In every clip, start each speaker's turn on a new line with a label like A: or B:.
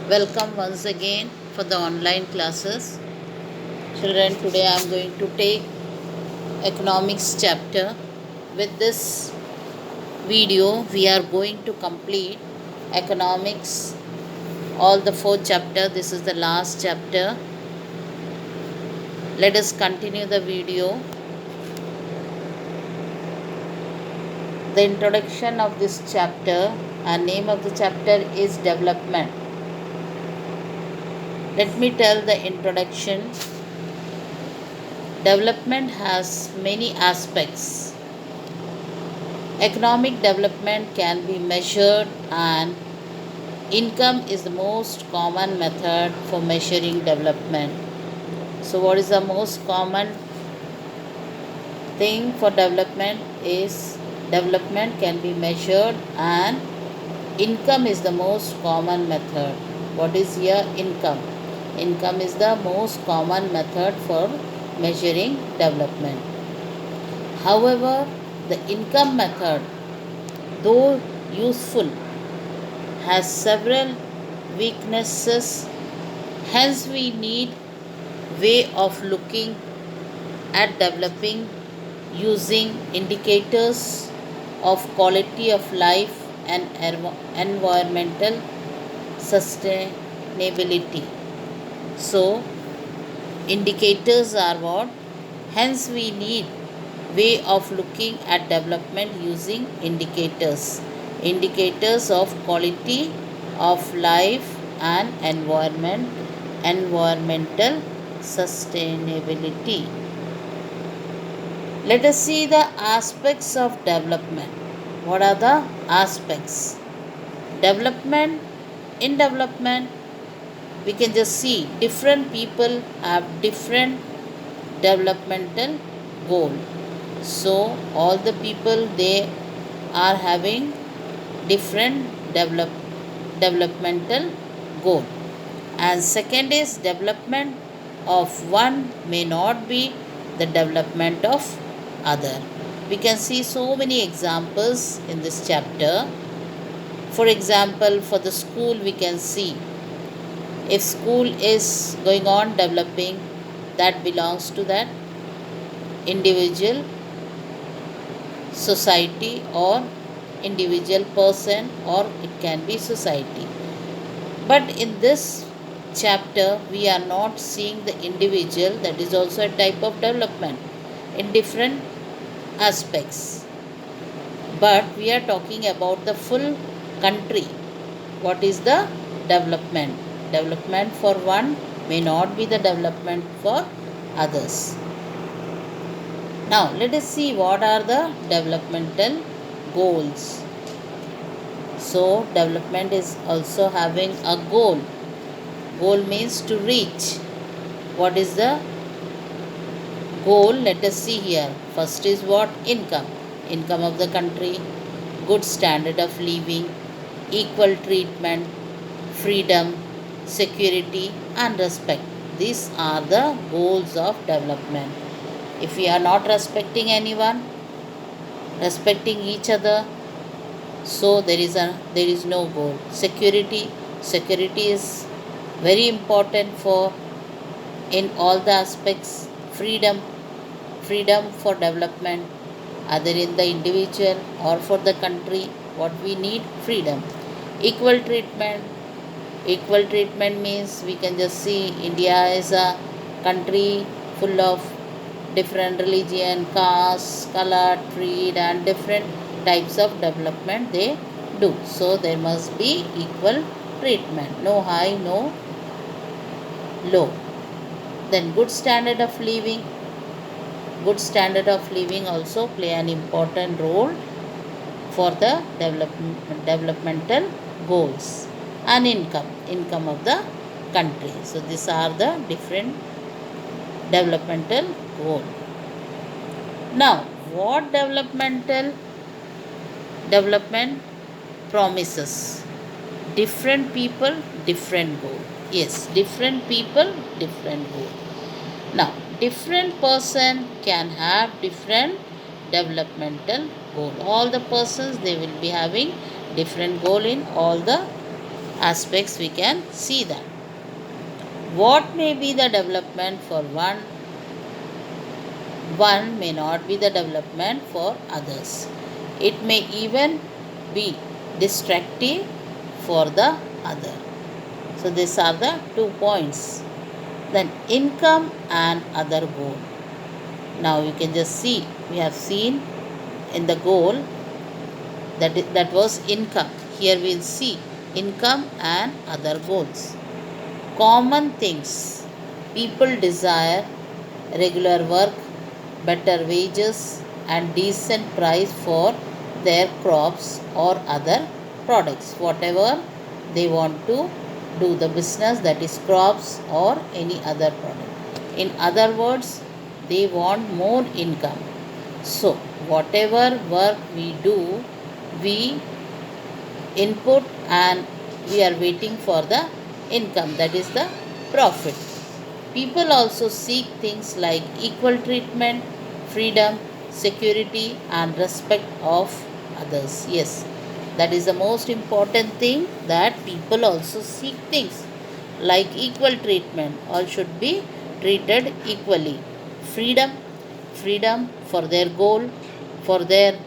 A: Welcome once again for the online classes. Children, today I am going to take economics chapter. With this video, we are going to complete economics, all the four chapter. This is the last chapter. Let us continue the video. The introduction of this chapter and name of the chapter is development. Let me tell the introduction. Development has many aspects. Economic development can be measured, and income is the most common method for measuring development. So, what is the most common thing for development is development can be measured, and income is the most common method. What is here? Income. Income is the most common method for measuring development. However, the income method, though useful, has several weaknesses. Hence, we need way of looking at developing using indicators of quality of life and environmental sustainability. So, indicators are what? Hence, we need way of looking at development using indicators. Indicators of quality of life and environmental sustainability. Let us see the aspects of development. What are the aspects? Development. In development, we can just see different people have different developmental goal. So all the people, they are having different developmental goal. And second is development of one may not be the development of other. We can see so many examples in this chapter. For example, for the school, we can see if school is going on developing, that belongs to that individual society or individual person, or it can be society. But in this chapter, we are not seeing the individual, that is also a type of development in different aspects. But we are talking about the full country. What is the development? Development for one may not be the development for others. Now, let us see what are the developmental goals. So, development is also having a goal. Goal means to reach. What is the goal? Let us see here. First is what? Income. Income of the country, good standard of living, equal treatment, freedom, security, and respect. These are the goals of development. If we are not respecting anyone, respecting each other, so there is no goal. Security is very important for in all the aspects. Freedom for development, either in the individual or for the country. What we need? Freedom. Equal treatment. Equal treatment means we can just see India is a country full of different religion, caste, color, creed, and different types of development they do. So there must be equal treatment. No high, no low. Then good standard of living. Good standard of living also play an important role for the developmental goals. And income of the country. So these are the different developmental goal. Now, what development promises? Different people, different goal. Yes, different people, different goal. Now, different person can have different developmental goal. All the persons, they will be having different goal in all the aspects we can see that. What may be the development for one may not be the development for others. It may even be destructive for the other. So these are the 2 points. Then income and other goal. Now you can just see, we have seen in the goal that was income. Here we will see income and other goals. Common things. People desire regular work, better wages, and decent price for their crops or other products. Whatever they want to do the business, that is crops or any other product. In other words, they want more income. So, whatever work we do, we input and we are waiting for the income, that is the profit. People also seek things like equal treatment, freedom, security, and respect of others. Yes, that is the most important thing, that people also seek things like equal treatment. All should be treated equally. Freedom, freedom for their goal, for their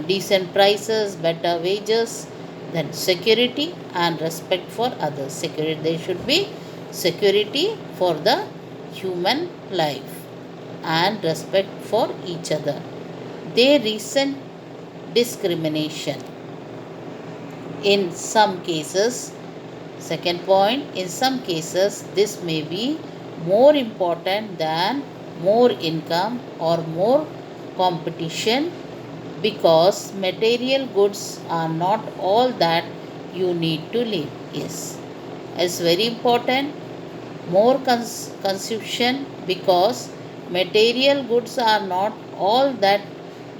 A: decent prices, better wages. Then security and respect for others. Security, there should be security for the human life and respect for each other. They resent discrimination. In some cases, second point, in some cases, this may be more important than more income or more competition, because material goods are not all that you need to live. Yes, it's very important. More consumption, because material goods are not all that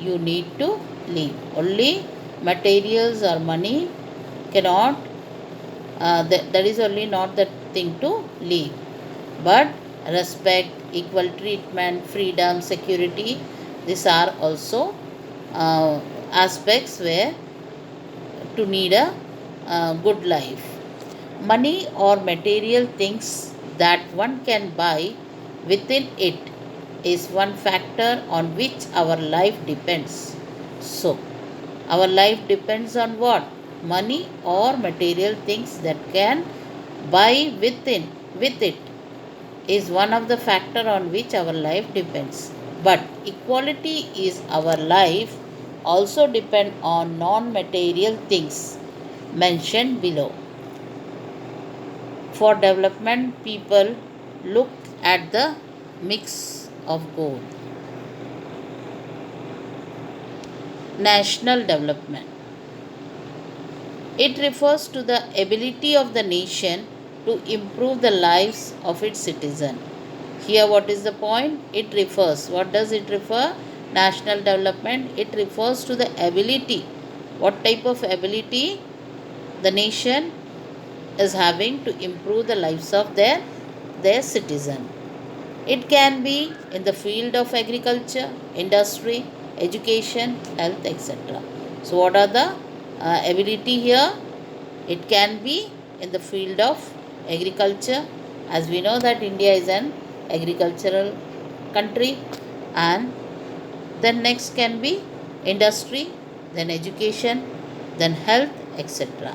A: you need to live. Only materials or money cannot, that is only not the thing to live. But respect, equal treatment, freedom, security, these are also aspects where to need a good life. Money or material things that one can buy within it is one factor on which our life depends. So, our life depends on what? Money or material things that can buy with it is one of the factor on which our life depends. But equality is our life also depend on non-material things mentioned below. For development, people look at the mix of goal. National development. It refers to the ability of the nation to improve the lives of its citizens. Here, what is the point? It refers. What does it refer? National development. It refers to the ability. What type of ability the nation is having to improve the lives of their citizen. It can be in the field of agriculture, industry, education, health, etc. So, what are the ability here? It can be in the field of agriculture, as we know that India is an agricultural country, and then next can be industry, then education, then health, etc.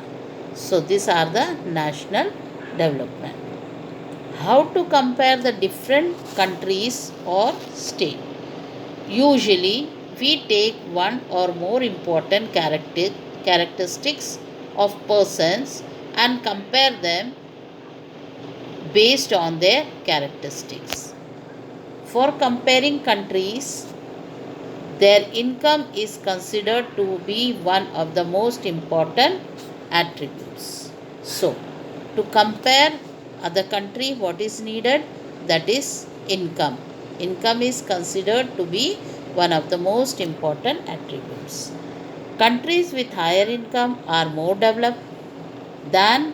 A: So these are the national development. How to compare the different countries or state? Usually we take one or more important characteristics of persons and compare them based on their characteristics. For comparing countries, their income is considered to be one of the most important attributes. So, to compare other country, what is needed? That is income. Income is considered to be one of the most important attributes. Countries with higher income are more developed than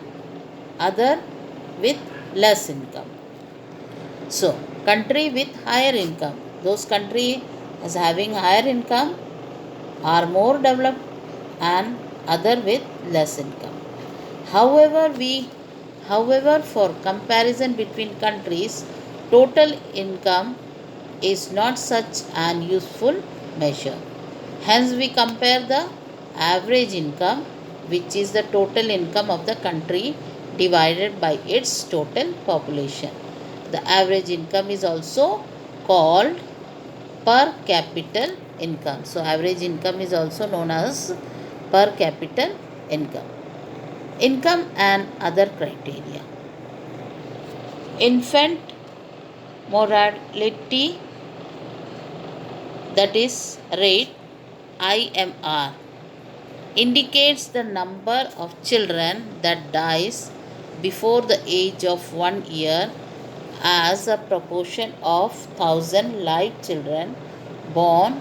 A: other with less income. So, country with higher income, those country as having higher income are more developed and other with less income. However, however, for comparison between countries, total income is not such an useful measure. Hence, we compare the average income, which is the total income of the country divided by its total population. The average income is also called per capita income. So, average income is also known as per capita income. Income and other criteria. Infant mortality, that is rate, IMR, indicates the number of children that dies before the age of 1 year as a proportion of 1000 live children born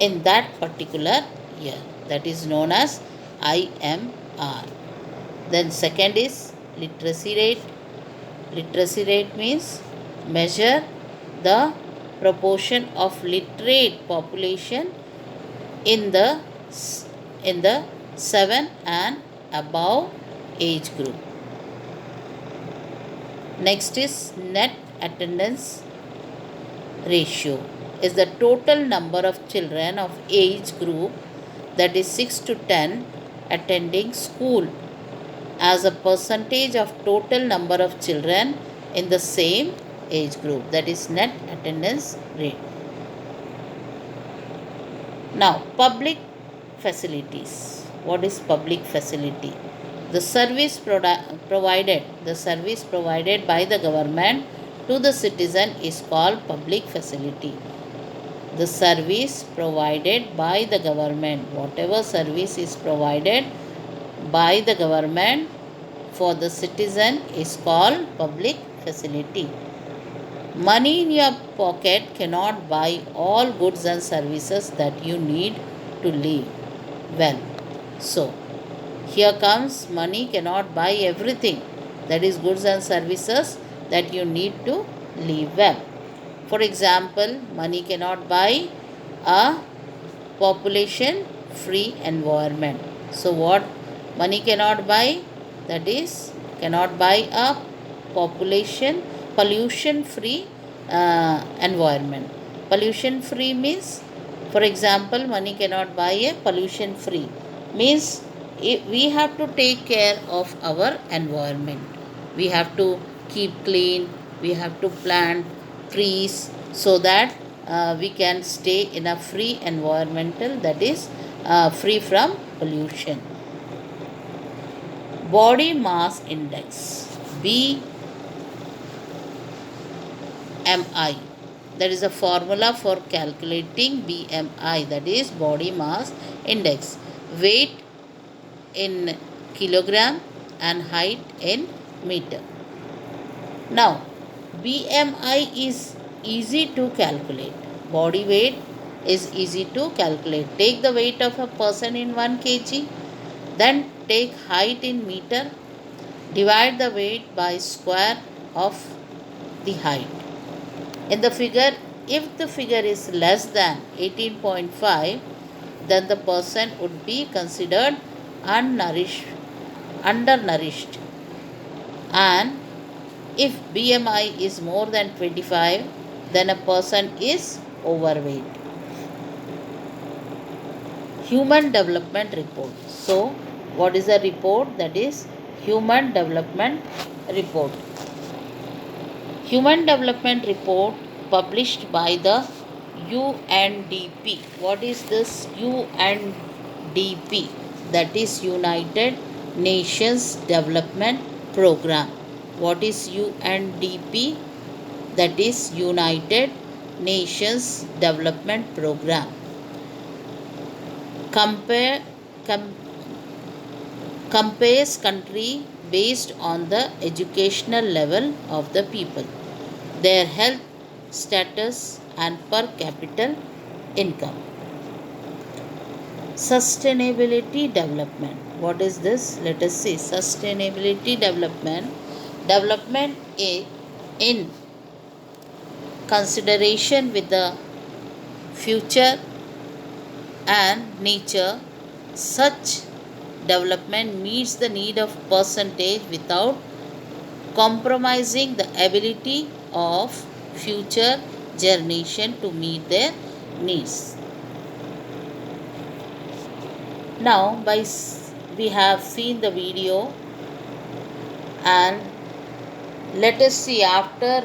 A: in that particular year. That is known as IMR. Then second is literacy rate. Literacy rate means measure the proportion of literate population in the 7 and above age group. Next is net attendance ratio, is the total number of children of age group, that is 6 to 10, attending school as a percentage of total number of children in the same age group, that is net attendance rate. Now, public facilities. What is public facility? The service provided by the government to the citizen is called public facility. The service provided by the government, whatever service is provided by the government for the citizen is called public facility. Money in your pocket cannot buy all goods and services that you need to live well. So, here comes money cannot buy everything, that is goods and services that you need to live well. For example, money cannot buy a population free environment. So, what money cannot buy? That is, cannot buy a pollution free environment. Pollution free means, for example, money cannot buy a pollution free, means we have to take care of our environment. We have to keep clean, we have to plant trees so that we can stay in a free environmental, that is free from pollution. Body mass index, BMI, that is a formula for calculating BMI, that is body mass index. Weight in kilogram and height in meter. Now, BMI is easy to calculate. Body weight is easy to calculate. Take the weight of a person in 1 kg, then take height in meter, divide the weight by square of the height. In the figure, if the figure is less than 18.5, then the person would be considered undernourished, and if BMI is more than 25, then a person is overweight. Human Development Report. So, what is a report? That is Human Development Report. Human Development Report published by the UNDP. What is this UNDP? That is United Nations Development Program. What is UNDP? That is United Nations Development Program. Compares country based on the educational level of the people, their health status and per capita income. Sustainability development. What is this? Let us see. Sustainability development. Development in consideration with the future and nature, such development meets the need of percentage without compromising the ability of future generation to meet their needs. Now, we have seen the video, and let us see, after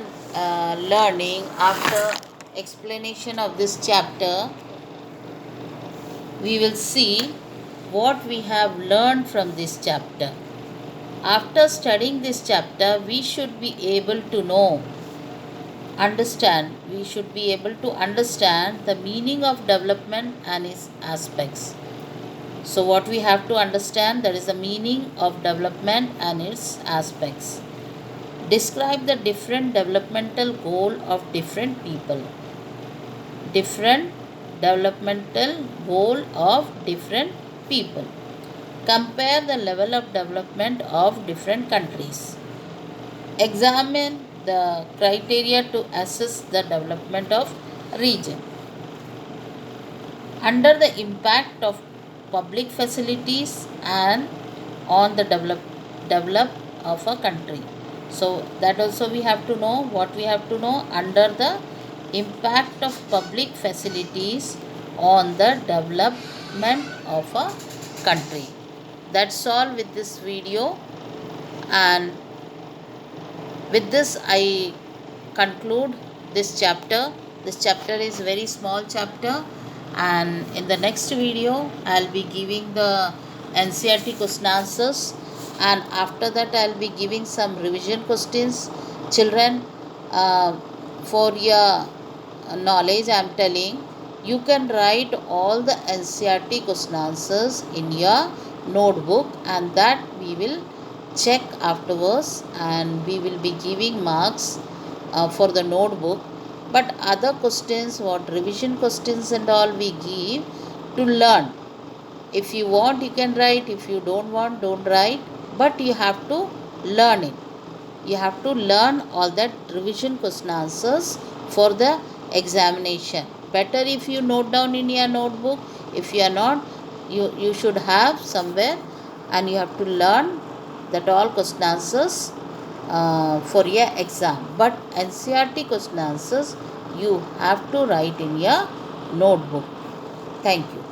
A: learning, after explanation of this chapter, we will see what we have learned from this chapter. After studying this chapter, we should be able to we should be able to understand the meaning of development and its aspects. So, what we have to understand, that is the meaning of development and its aspects. Describe the different developmental goal of different people. Different developmental goal of different people. Compare the level of development of different countries. Examine the criteria to assess the development of region. Under the impact of public facilities and on the develop of a country. So that also we have to know. What we have to know, under the impact of public facilities on the development of a country. That's all with this video, and with this I conclude this chapter. This chapter is very small chapter, and in the next video I'll be giving the NCERT question answers, and after that I'll be giving some revision questions. Children, for your knowledge I am telling, you can write all the NCERT question answers in your notebook, and that we will check afterwards, and we will be giving marks for the notebook. But other questions, what revision questions and all, we give to learn. If you want, you can write. If you don't want, don't write. But you have to learn it. You have to learn all that revision question answers for the examination. Better if you note down in your notebook. If you are not, you should have somewhere, and you have to learn that all question answers for your exam. But NCERT question answers you have to write in your notebook. Thank you.